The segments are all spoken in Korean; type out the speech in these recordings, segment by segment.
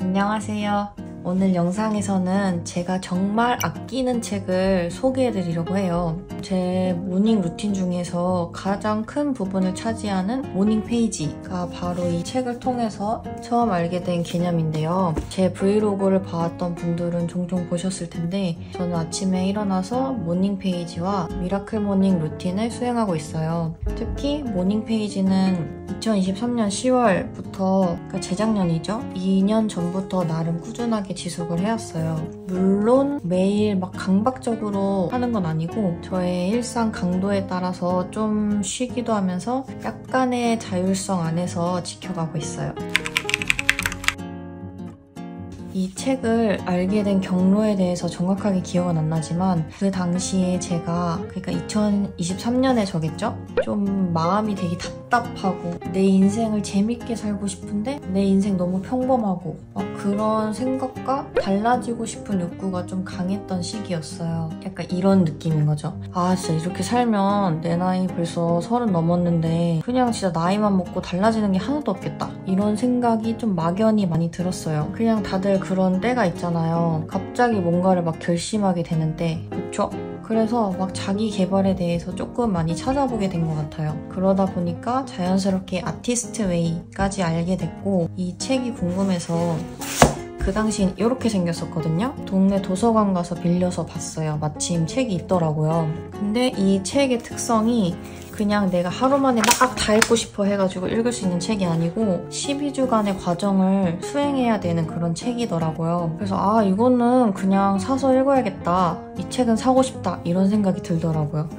안녕하세요. 오늘 영상에서는 제가 정말 아끼는 책을 소개해드리려고 해요. 제 모닝 루틴 중에서 가장 큰 부분을 차지하는 모닝 페이지가 바로 이 책을 통해서 처음 알게 된 개념인데요. 제 브이로그를 봐왔던 분들은 종종 보셨을 텐데 저는 아침에 일어나서 모닝 페이지와 미라클 모닝 루틴을 수행하고 있어요. 특히 모닝 페이지는 2023년 10월부터, 그러니까 재작년이죠. 2년 전부터 나름 꾸준하게 지속을 해왔어요. 물론 매일 막 강박적으로 하는 건 아니고 저의 일상 강도에 따라서 좀 쉬기도 하면서 약간의 자율성 안에서 지켜가고 있어요. 이 책을 알게 된 경로에 대해서 정확하게 기억은 안 나지만 그 당시에 제가, 그러니까 2023년에 저겠죠? 좀 마음이 되게 답답하고 내 인생을 재밌게 살고 싶은데 내 인생 너무 평범하고 막 그런 생각과 달라지고 싶은 욕구가 좀 강했던 시기였어요. 약간 이런 느낌인 거죠. 아, 진짜 이렇게 살면 내 나이 벌써 30 넘었는데 그냥 진짜 나이만 먹고 달라지는 게 하나도 없겠다. 이런 생각이 좀 막연히 많이 들었어요. 그냥 다들 그런 때가 있잖아요. 갑자기 뭔가를 막 결심하게 되는데, 그쵸? 그래서 막 자기 개발에 대해서 조금 많이 찾아보게 된 것 같아요. 그러다 보니까 자연스럽게 아티스트 웨이까지 알게 됐고, 이 책이 궁금해서 그 당시엔 이렇게 생겼었거든요. 동네 도서관 가서 빌려서 봤어요. 마침 책이 있더라고요. 근데 이 책의 특성이 그냥 내가 하루 만에 막 다 읽고 싶어 해가지고 읽을 수 있는 책이 아니고 12주간의 과정을 수행해야 되는 그런 책이더라고요. 그래서 이거는 그냥 사서 읽어야겠다. 이 책은 사고 싶다. 이런 생각이 들더라고요.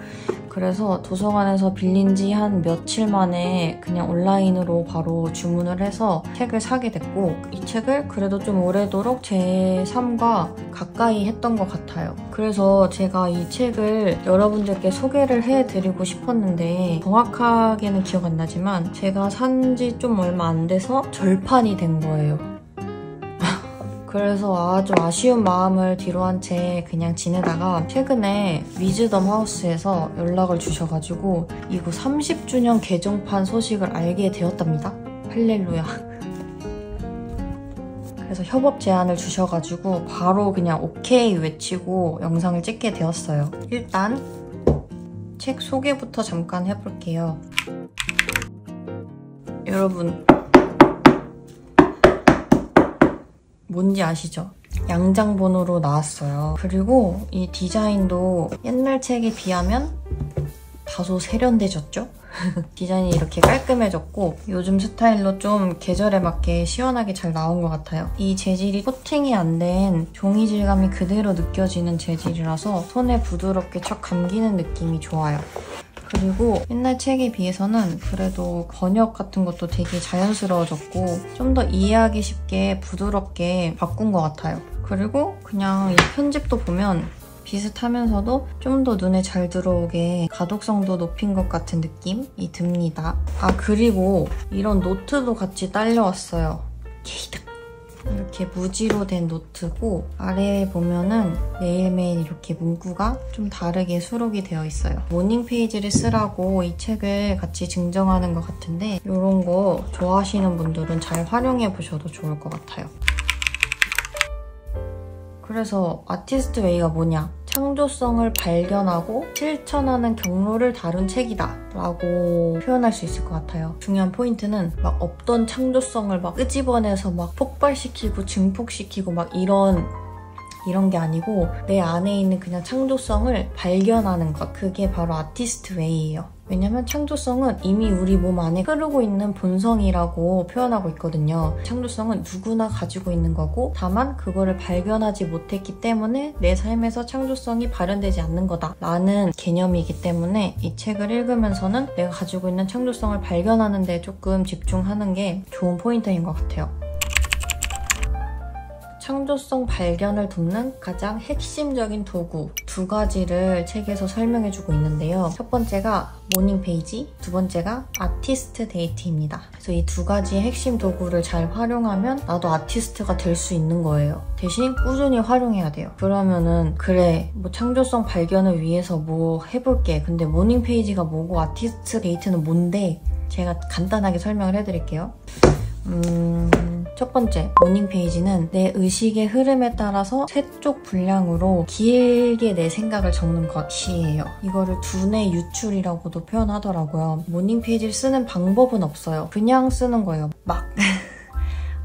그래서 도서관에서 빌린 지 한 며칠 만에 그냥 온라인으로 바로 주문을 해서 책을 사게 됐고, 이 책을 그래도 좀 오래도록 제 삶과 가까이 했던 것 같아요. 그래서 제가 이 책을 여러분들께 소개를 해드리고 싶었는데 정확하게는 기억 안 나지만 제가 산 지 좀 얼마 안 돼서 절판이 된 거예요. 그래서 아주 아쉬운 마음을 뒤로한 채 그냥 지내다가 최근에 위즈덤 하우스에서 연락을 주셔가지고 이거 30주년 개정판 소식을 알게 되었답니다. 할렐루야. 그래서 협업 제안을 주셔가지고 바로 그냥 오케이 외치고 영상을 찍게 되었어요. 일단 책 소개부터 잠깐 해볼게요. 여러분, 뭔지 아시죠? 양장본으로 나왔어요. 그리고 이 디자인도 옛날 책에 비하면 다소 세련돼졌죠? 디자인이 이렇게 깔끔해졌고 요즘 스타일로 좀 계절에 맞게 시원하게 잘 나온 것 같아요. 이 재질이 코팅이 안 된 종이 질감이 그대로 느껴지는 재질이라서 손에 부드럽게 척 감기는 느낌이 좋아요. 그리고 옛날 책에 비해서는 그래도 번역 같은 것도 되게 자연스러워졌고 좀 더 이해하기 쉽게 부드럽게 바꾼 것 같아요. 그리고 그냥 이 편집도 보면 비슷하면서도 좀 더 눈에 잘 들어오게 가독성도 높인 것 같은 느낌이 듭니다. 그리고 이런 노트도 같이 딸려왔어요. 게이득! 이렇게 무지로 된 노트고 아래에 보면은 매일매일 이렇게 문구가 좀 다르게 수록이 되어 있어요. 모닝 페이지를 쓰라고 이 책을 같이 증정하는 것 같은데 이런 거 좋아하시는 분들은 잘 활용해 보셔도 좋을 것 같아요. 그래서 아티스트 웨이가 뭐냐? 창조성을 발견하고 실천하는 경로를 다룬 책이다 라고 표현할 수 있을 것 같아요. 중요한 포인트는 막 없던 창조성을 막 끄집어내서 막 폭발시키고 증폭시키고 막 이런 게 아니고 내 안에 있는 그냥 창조성을 발견하는 것, 그게 바로 아티스트 웨이예요. 왜냐면 창조성은 이미 우리 몸 안에 흐르고 있는 본성이라고 표현하고 있거든요. 창조성은 누구나 가지고 있는 거고 다만 그거를 발견하지 못했기 때문에 내 삶에서 창조성이 발현되지 않는 거다 라는 개념이기 때문에 이 책을 읽으면서는 내가 가지고 있는 창조성을 발견하는 데 조금 집중하는 게 좋은 포인트인 것 같아요. 창조성 발견을 돕는 가장 핵심적인 도구 2가지를 책에서 설명해주고 있는데요. 첫 번째가 모닝 페이지, 두 번째가 아티스트 데이트입니다. 그래서 이 2가지의 핵심 도구를 잘 활용하면 나도 아티스트가 될 수 있는 거예요. 대신 꾸준히 활용해야 돼요. 그러면은 그래, 뭐 창조성 발견을 위해서 뭐 해볼게. 근데 모닝 페이지가 뭐고 아티스트 데이트는 뭔데? 제가 간단하게 설명을 해드릴게요. 첫 번째, 모닝 페이지는 내 의식의 흐름에 따라서 3쪽 분량으로 길게 내 생각을 적는 것이에요. 이거를 두뇌 유출이라고도 표현하더라고요. 모닝 페이지를 쓰는 방법은 없어요. 그냥 쓰는 거예요. 막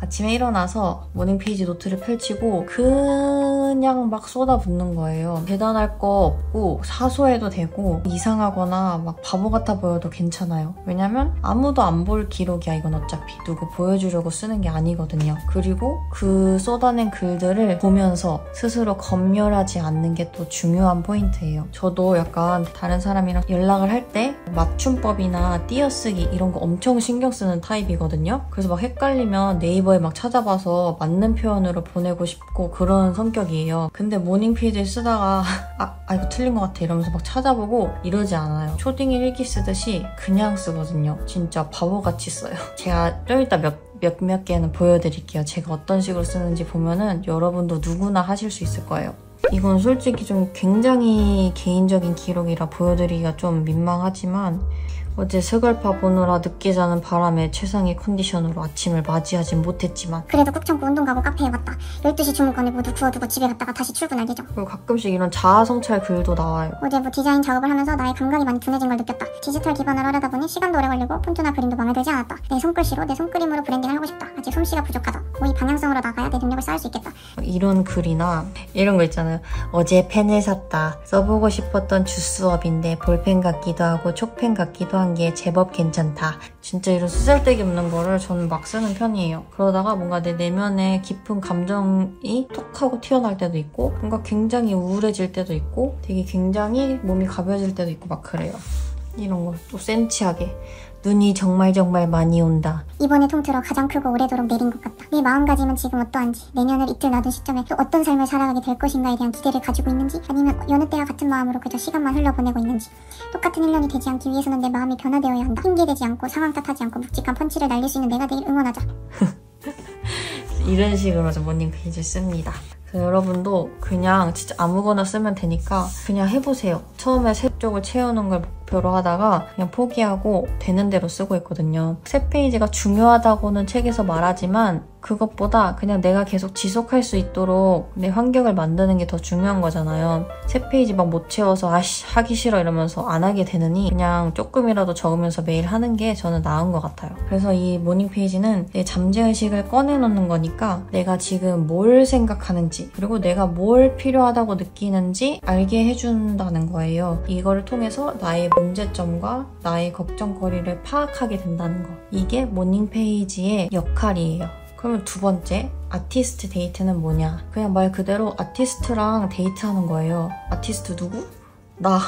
아침에 일어나서 모닝페이지 노트를 펼치고 그냥 막 쏟아붓는 거예요. 대단할 거 없고 사소해도 되고 이상하거나 막 바보 같아 보여도 괜찮아요. 왜냐면 아무도 안 볼 기록이야 이건 어차피. 누구 보여주려고 쓰는 게 아니거든요. 그리고 그 쏟아낸 글들을 보면서 스스로 검열하지 않는 게 또 중요한 포인트예요. 저도 약간 다른 사람이랑 연락을 할 때 맞춤법이나 띄어쓰기 이런 거 엄청 신경 쓰는 타입이거든요. 그래서 막 헷갈리면 네이버에 막 찾아봐서 맞는 표현으로 보내고 싶고 그런 성격이에요. 근데 모닝 페이지를 쓰다가 이거 틀린 것 같아 이러면서 막 찾아보고 이러지 않아요. 초딩 일기 쓰듯이 그냥 쓰거든요. 진짜 바보같이 써요. 제가 좀 이따 몇 개는 보여드릴게요. 제가 어떤 식으로 쓰는지 보면은 여러분도 누구나 하실 수 있을 거예요. 이건 솔직히 좀 굉장히 개인적인 기록이라 보여드리기가 좀 민망하지만 어제 스걸파 보느라 늦게 자는 바람에 최상의 컨디션으로 아침을 맞이하진 못했지만 그래도 꾹 참고 운동 가고 카페에 갔다. 12시 주문권을 모두 구워두고 집에 갔다가 다시 출근할 예정. 그리고 가끔씩 이런 자아성찰 글도 나와요. 어제 디자인 작업을 하면서 나의 감각이 많이 둔해진 걸 느꼈다. 디지털 기반을 하려다 보니 시간도 오래 걸리고 폰트나 그림도 마음에 들지 않았다. 내 손글씨로 내 손그림으로 브랜딩을 하고 싶다. 아직 솜씨가 부족하다. 이 방향성으로 나가야 내 능력을 쌓을 수 있겠다. 이런 글이나 이런 거 있잖아요. 어제 펜을 샀다. 써보고 싶었던 주스업인데 볼펜 같기도 하고 촉펜 같기도 한 게 제법 괜찮다. 진짜 이런 쓰잘데기 없는 거를 저는 막 쓰는 편이에요. 그러다가 뭔가 내 내면에 깊은 감정이 톡 하고 튀어나올 때도 있고 뭔가 굉장히 우울해질 때도 있고 되게 굉장히 몸이 가벼워질 때도 있고 막 그래요. 이런 거 또 센치하게 눈이 정말 많이 온다. 이번에 통틀어 가장 크고 오래도록 내린 것 같다. 내 마음가짐은 지금 어떠한지, 내년을 이틀 놔둔 시점에 또 어떤 삶을 살아가게 될 것인가에 대한 기대를 가지고 있는지, 아니면 여느 때와 같은 마음으로 그저 시간만 흘려보내고 있는지. 똑같은 1년이 되지 않기 위해서는 내 마음이 변화되어야 한다. 핑계대지 않고 상황 탓하지 않고 묵직한 펀치를 날릴 수 있는 내가 되길 응원하자. 이런 식으로 모닝 페이지를 씁니다. 그래서 여러분도 그냥 진짜 아무거나 쓰면 되니까 그냥 해보세요. 처음에 3쪽을 채우는 걸 목표로 하다가 그냥 포기하고 되는 대로 쓰고 있거든요. 3페이지가 중요하다고는 책에서 말하지만 그것보다 그냥 내가 계속 지속할 수 있도록 내 환경을 만드는 게 더 중요한 거잖아요. 3페이지 막 못 채워서 하기 싫어 이러면서 안 하게 되느니 그냥 조금이라도 적으면서 매일 하는 게 저는 나은 것 같아요. 그래서 이 모닝 페이지는 내 잠재의식을 꺼내놓는 거니까 내가 지금 뭘 생각하는지 그리고 내가 뭘 필요하다고 느끼는지 알게 해준다는 거예요. 이거를 통해서 나의 문제점과 나의 걱정거리를 파악하게 된다는 거. 이게 모닝 페이지의 역할이에요. 그러면 두 번째, 아티스트 데이트는 뭐냐? 그냥 말 그대로 아티스트랑 데이트하는 거예요. 아티스트 누구? 나.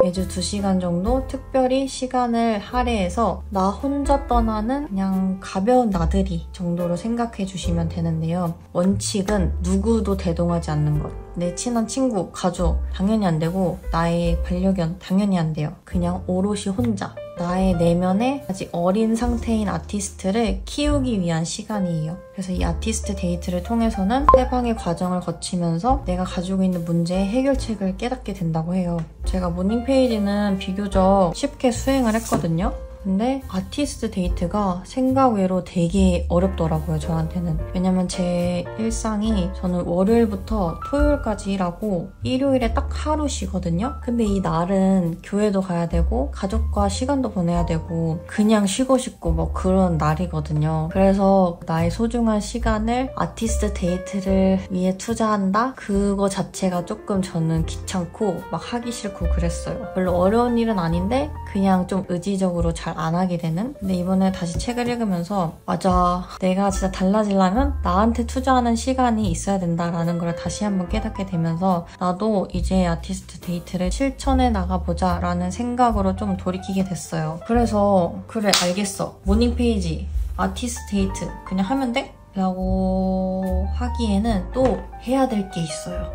매주 2시간 정도 특별히 시간을 할애해서 나 혼자 떠나는 그냥 가벼운 나들이 정도로 생각해 주시면 되는데요. 원칙은 누구도 대동하지 않는 것. 내 친한 친구, 가족 당연히 안 되고 나의 반려견 당연히 안 돼요. 그냥 오롯이 혼자. 나의 내면에 아직 어린 상태인 아티스트를 키우기 위한 시간이에요. 그래서 이 아티스트 데이트를 통해서는 해방의 과정을 거치면서 내가 가지고 있는 문제의 해결책을 깨닫게 된다고 해요. 제가 모닝 페이지는 비교적 쉽게 수행을 했거든요. 근데 아티스트 데이트가 생각 외로 되게 어렵더라고요, 저한테는. 왜냐면 제 일상이 저는 월요일부터 토요일까지 일하고 일요일에 딱 하루 쉬거든요. 근데 이 날은 교회도 가야 되고 가족과 시간도 보내야 되고 그냥 쉬고 싶고 뭐 그런 날이거든요. 그래서 나의 소중한 시간을 아티스트 데이트를 위해 투자한다? 그거 자체가 조금 저는 귀찮고 막 하기 싫고 그랬어요. 별로 어려운 일은 아닌데 그냥 좀 의지적으로 잘 안 하게 되는? 근데 이번에 다시 책을 읽으면서 맞아, 내가 진짜 달라지려면 나한테 투자하는 시간이 있어야 된다라는 걸 다시 한번 깨닫게 되면서 나도 이제 아티스트 데이트를 실천해 나가보자 라는 생각으로 좀 돌이키게 됐어요. 그래서 그래 알겠어, 모닝 페이지 아티스트 데이트 그냥 하면 돼? 라고 하기에는 또 해야 될 게 있어요.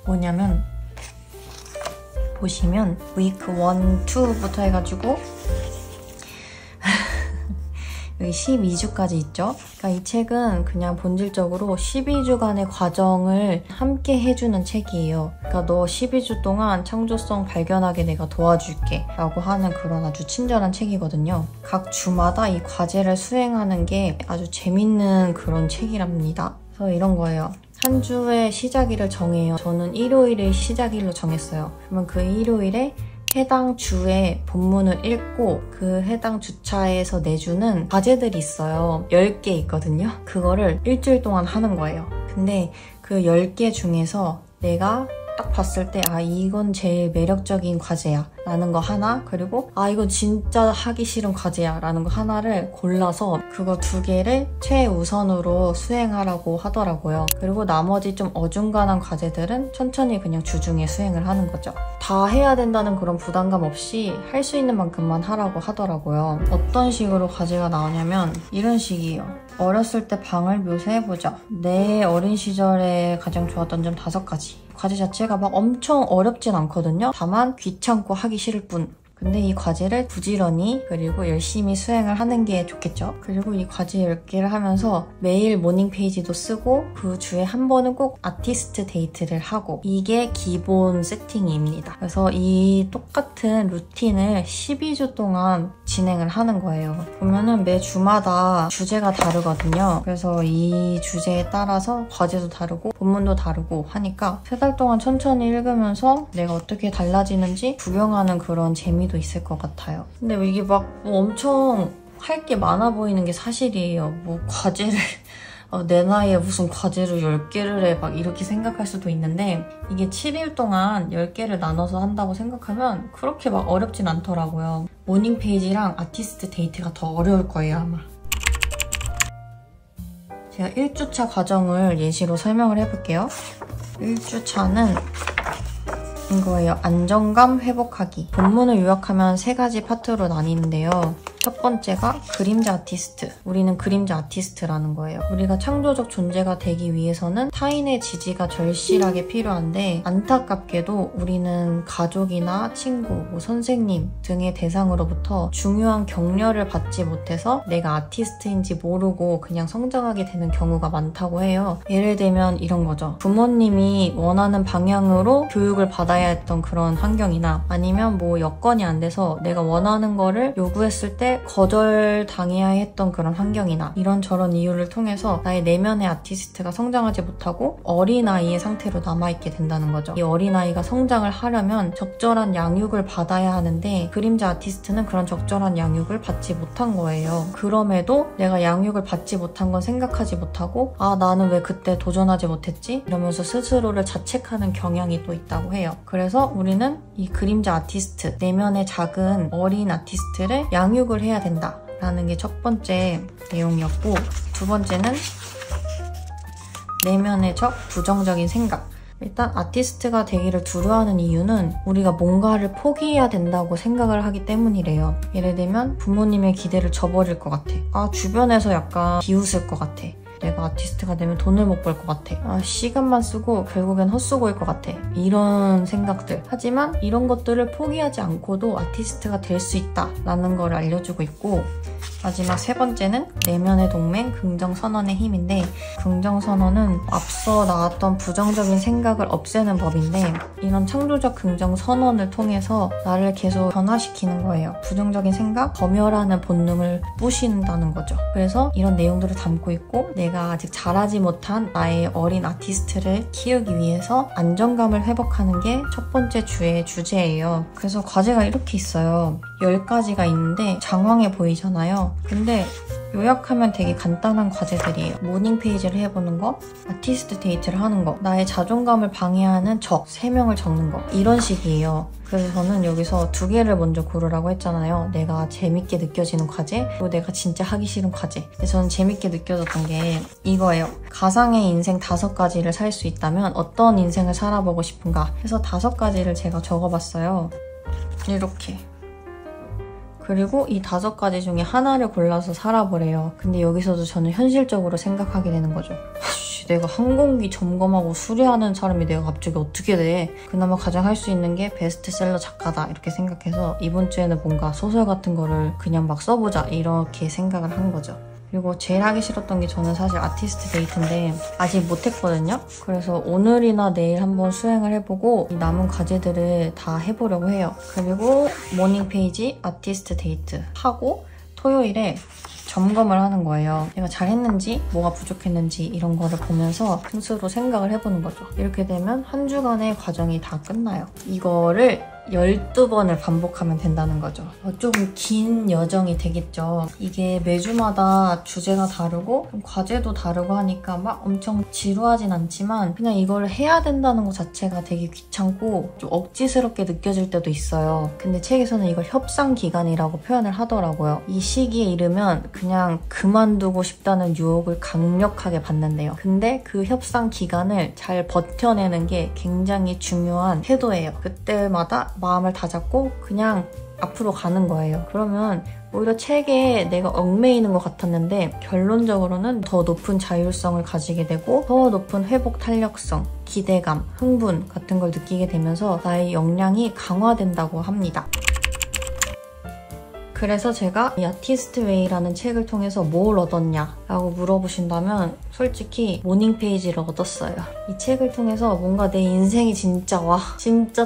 뭐냐면 보시면 위크 1, 2부터 해가지고 여기 12주까지 있죠? 그러니까 이 책은 그냥 본질적으로 12주간의 과정을 함께 해주는 책이에요. 그러니까 너 12주 동안 창조성 발견하게 내가 도와줄게 라고 하는 그런 아주 친절한 책이거든요. 각 주마다 이 과제를 수행하는 게 아주 재밌는 그런 책이랍니다. 그래서 이런 거예요. 한 주의 시작일을 정해요. 저는 일요일을 시작일로 정했어요. 그러면 그 일요일에 해당 주의 본문을 읽고 그 해당 주차에서 내주는 과제들이 있어요. 10개 있거든요. 그거를 일주일 동안 하는 거예요. 근데 그 10개 중에서 내가 딱 봤을 때 이건 제일 매력적인 과제야 라는 거 하나, 그리고 이건 진짜 하기 싫은 과제야 라는 거 하나를 골라서 그거 2개를 최우선으로 수행하라고 하더라고요. 그리고 나머지 좀 어중간한 과제들은 천천히 그냥 주중에 수행을 하는 거죠. 다 해야 된다는 그런 부담감 없이 할 수 있는 만큼만 하라고 하더라고요. 어떤 식으로 과제가 나오냐면 이런 식이에요. 어렸을 때 방을 묘사해보자. 내 어린 시절에 가장 좋았던 점 5가지. 과제 자체가 막 엄청 어렵진 않거든요. 다만 귀찮고 하기 싫을 뿐. 근데 이 과제를 부지런히 그리고 열심히 수행을 하는 게 좋겠죠. 그리고 이 과제 10개를 하면서 매일 모닝 페이지도 쓰고 그 주에 한 번은 꼭 아티스트 데이트를 하고, 이게 기본 세팅입니다. 그래서 이 똑같은 루틴을 12주 동안 진행을 하는 거예요. 보면은 매 주마다 주제가 다르거든요. 그래서 이 주제에 따라서 과제도 다르고 본문도 다르고 하니까 3달 동안 천천히 읽으면서 내가 어떻게 달라지는지 구경하는 그런 재미도 있을 것 같아요. 근데 이게 막 엄청 할 게 많아 보이는 게 사실이에요. 과제를 내 나이에 무슨 과제를 10개를 해 막 이렇게 생각할 수도 있는데, 이게 7일 동안 10개를 나눠서 한다고 생각하면 그렇게 막 어렵진 않더라고요. 모닝 페이지랑 아티스트 데이트가 더 어려울 거예요, 아마. 제가 1주차 과정을 예시로 설명을 해볼게요. 1주차는 이거예요. 안정감 회복하기. 본문을 요약하면 3가지 파트로 나뉘는데요. 첫 번째가 그림자 아티스트. 우리는 그림자 아티스트라는 거예요. 우리가 창조적 존재가 되기 위해서는 타인의 지지가 절실하게 필요한데, 안타깝게도 우리는 가족이나 친구, 선생님 등의 대상으로부터 중요한 격려를 받지 못해서 내가 아티스트인지 모르고 그냥 성장하게 되는 경우가 많다고 해요. 예를 들면 이런 거죠. 부모님이 원하는 방향으로 교육을 받아야 했던 그런 환경이나, 아니면 여건이 안 돼서 내가 원하는 거를 요구했을 때 거절당해야 했던 그런 환경이나, 이런저런 이유를 통해서 나의 내면의 아티스트가 성장하지 못하고 어린아이의 상태로 남아있게 된다는 거죠. 이 어린아이가 성장을 하려면 적절한 양육을 받아야 하는데, 그림자 아티스트는 그런 적절한 양육을 받지 못한 거예요. 그럼에도 내가 양육을 받지 못한 건 생각하지 못하고 나는 왜 그때 도전하지 못했지? 이러면서 스스로를 자책하는 경향이 또 있다고 해요. 그래서 우리는 이 그림자 아티스트, 내면의 작은 어린 아티스트를 양육을 해야 된다라는 게 첫 번째 내용이었고, 두 번째는 내면의 적 부정적인 생각. 일단 아티스트가 되기를 두려워하는 이유는 우리가 뭔가를 포기해야 된다고 생각을 하기 때문이래요. 예를 들면 부모님의 기대를 저버릴 것 같아. 주변에서 약간 비웃을 것 같아. 내가 아티스트가 되면 돈을 못 벌 것 같아. 시간만 쓰고 결국엔 헛수고일 것 같아. 이런 생각들. 하지만 이런 것들을 포기하지 않고도 아티스트가 될 수 있다라는 걸 알려주고 있고, 마지막 3번째는 내면의 동맹, 긍정선언의 힘인데, 긍정선언은 앞서 나왔던 부정적인 생각을 없애는 법인데, 이런 창조적 긍정선언을 통해서 나를 계속 변화시키는 거예요. 부정적인 생각, 검열하는 본능을 부신다는 거죠. 그래서 이런 내용들을 담고 있고, 내가 아직 자라지 못한 나의 어린 아티스트를 키우기 위해서 안정감을 회복하는 게 첫 번째 주의 주제예요. 그래서 과제가 이렇게 있어요. 10가지가 있는데 장황해 보이잖아요. 근데 요약하면 되게 간단한 과제들이에요. 모닝 페이지를 해보는 거, 아티스트 데이트를 하는 거, 나의 자존감을 방해하는 적 3명을 적는 거, 이런 식이에요. 그래서 저는 여기서 2개를 먼저 고르라고 했잖아요. 내가 재밌게 느껴지는 과제, 그리고 내가 진짜 하기 싫은 과제. 근데 저는 재밌게 느껴졌던 게 이거예요. 가상의 인생 5가지를 살 수 있다면 어떤 인생을 살아보고 싶은가 해서 5가지를 제가 적어봤어요. 이렇게. 그리고 이 5가지 중에 하나를 골라서 살아보래요. 근데 여기서도 저는 현실적으로 생각하게 되는 거죠. 내가 항공기 점검하고 수리하는 사람이 내가 갑자기 어떻게 돼? 그나마 가장 할 수 있는 게 베스트셀러 작가다 이렇게 생각해서 이번 주에는 뭔가 소설 같은 거를 그냥 막 써보자 이렇게 생각을 한 거죠. 그리고 제일 하기 싫었던 게 저는 사실 아티스트 데이트인데 아직 못했거든요. 그래서 오늘이나 내일 한번 수행을 해보고 이 남은 과제들을 다 해보려고 해요. 그리고 모닝 페이지 아티스트 데이트 하고 토요일에 점검을 하는 거예요. 내가 잘했는지 뭐가 부족했는지 이런 거를 보면서 스스로 생각을 해보는 거죠. 이렇게 되면 한 주간의 과정이 다 끝나요. 이거를 12번을 반복하면 된다는 거죠. 좀 긴 여정이 되겠죠. 이게 매주마다 주제가 다르고 과제도 다르고 하니까 막 엄청 지루하진 않지만 그냥 이걸 해야 된다는 것 자체가 되게 귀찮고 좀 억지스럽게 느껴질 때도 있어요. 근데 책에서는 이걸 협상 기간이라고 표현을 하더라고요. 이 시기에 이르면 그냥 그만두고 싶다는 유혹을 강력하게 받는데요. 근데 그 협상 기간을 잘 버텨내는 게 굉장히 중요한 태도예요. 그때마다 마음을 다잡고 그냥 앞으로 가는 거예요. 그러면 오히려 책에 내가 얽매이는 것 같았는데 결론적으로는 더 높은 자율성을 가지게 되고 더 높은 회복 탄력성, 기대감, 흥분 같은 걸 느끼게 되면서 나의 역량이 강화된다고 합니다. 그래서 제가 이 아티스트 웨이라는 책을 통해서 뭘 얻었냐 라고 물어보신다면 솔직히 모닝 페이지를 얻었어요. 이 책을 통해서 뭔가 내 인생이 진짜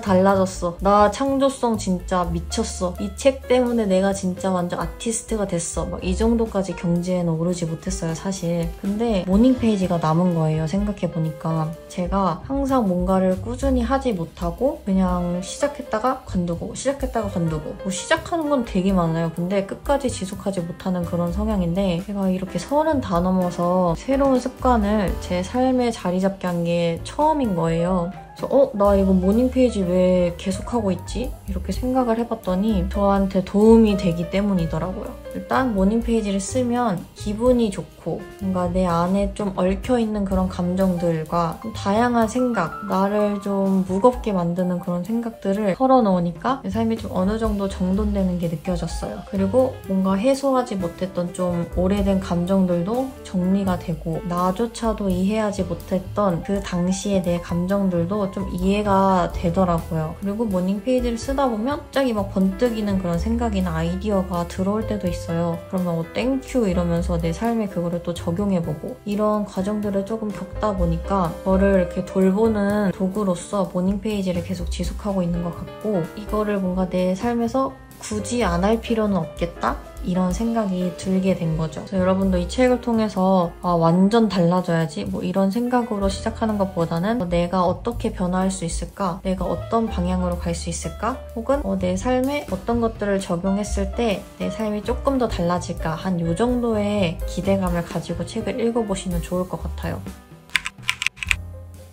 달라졌어. 나 창조성 진짜 미쳤어. 이 책 때문에 내가 진짜 완전 아티스트가 됐어. 막 이 정도까지 경지에는 오르지 못했어요, 사실. 근데 모닝 페이지가 남은 거예요, 생각해보니까. 제가 항상 뭔가를 꾸준히 하지 못하고 그냥 시작했다가 관두고 뭐 시작하는 건 되게 많아요. 근데 끝까지 지속하지 못하는 그런 성향인데 제가 이렇게 30 다 넘어서 새로운 습관을 제 삶에 자리 잡게 한 게 처음인 거예요. 그래서 나 이거 모닝 페이지 왜 계속하고 있지? 이렇게 생각을 해봤더니 저한테 도움이 되기 때문이더라고요. 일단 모닝 페이지를 쓰면 기분이 좋고 뭔가 내 안에 좀 얽혀있는 그런 감정들과 좀 다양한 생각, 나를 좀 무겁게 만드는 그런 생각들을 털어놓으니까 내 삶이 좀 어느 정도 정돈되는 게 느껴졌어요. 그리고 뭔가 해소하지 못했던 좀 오래된 감정들도 정리가 되고 나조차도 이해하지 못했던 그 당시의 내 감정들도 좀 이해가 되더라고요. 그리고 모닝 페이지를 쓰다 보면 갑자기 막 번뜩이는 그런 생각이나 아이디어가 들어올 때도 있어요. 그러면 땡큐 이러면서 내 삶에 그거를 또 적용해보고 이런 과정들을 조금 겪다 보니까 저를 이렇게 돌보는 도구로서 모닝 페이지를 계속 지속하고 있는 것 같고 이거를 뭔가 내 삶에서 굳이 안 할 필요는 없겠다? 이런 생각이 들게 된 거죠. 그래서 여러분도 이 책을 통해서 완전 달라져야지 뭐 이런 생각으로 시작하는 것보다는 내가 어떻게 변화할 수 있을까? 내가 어떤 방향으로 갈 수 있을까? 혹은 내 삶에 어떤 것들을 적용했을 때 내 삶이 조금 더 달라질까? 한 요 정도의 기대감을 가지고 책을 읽어보시면 좋을 것 같아요.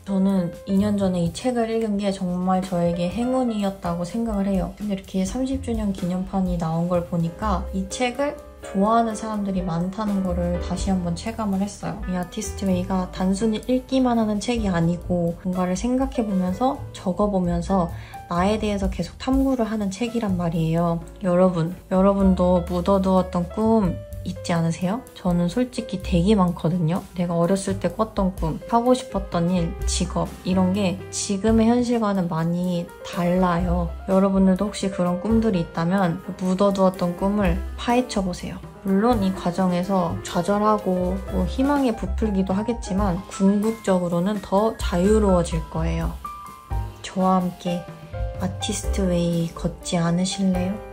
저는 2년 전에 이 책을 읽은 게 정말 저에게 행운이었다고 생각을 해요. 근데 이렇게 30주년 기념판이 나온 걸 보니까 이 책을 좋아하는 사람들이 많다는 거를 다시 한번 체감을 했어요. 이 아티스트 웨이가 단순히 읽기만 하는 책이 아니고 뭔가를 생각해보면서 적어보면서 나에 대해서 계속 탐구를 하는 책이란 말이에요. 여러분도 묻어두었던 꿈 있지 않으세요? 저는 솔직히 되게 많거든요. 내가 어렸을 때 꿨던 꿈, 하고 싶었던 일, 직업 이런 게 지금의 현실과는 많이 달라요. 여러분들도 혹시 그런 꿈들이 있다면 묻어두었던 꿈을 파헤쳐보세요. 물론 이 과정에서 좌절하고 뭐 희망에 부풀기도 하겠지만 궁극적으로는 더 자유로워질 거예요. 저와 함께 아티스트 웨이 걷지 않으실래요?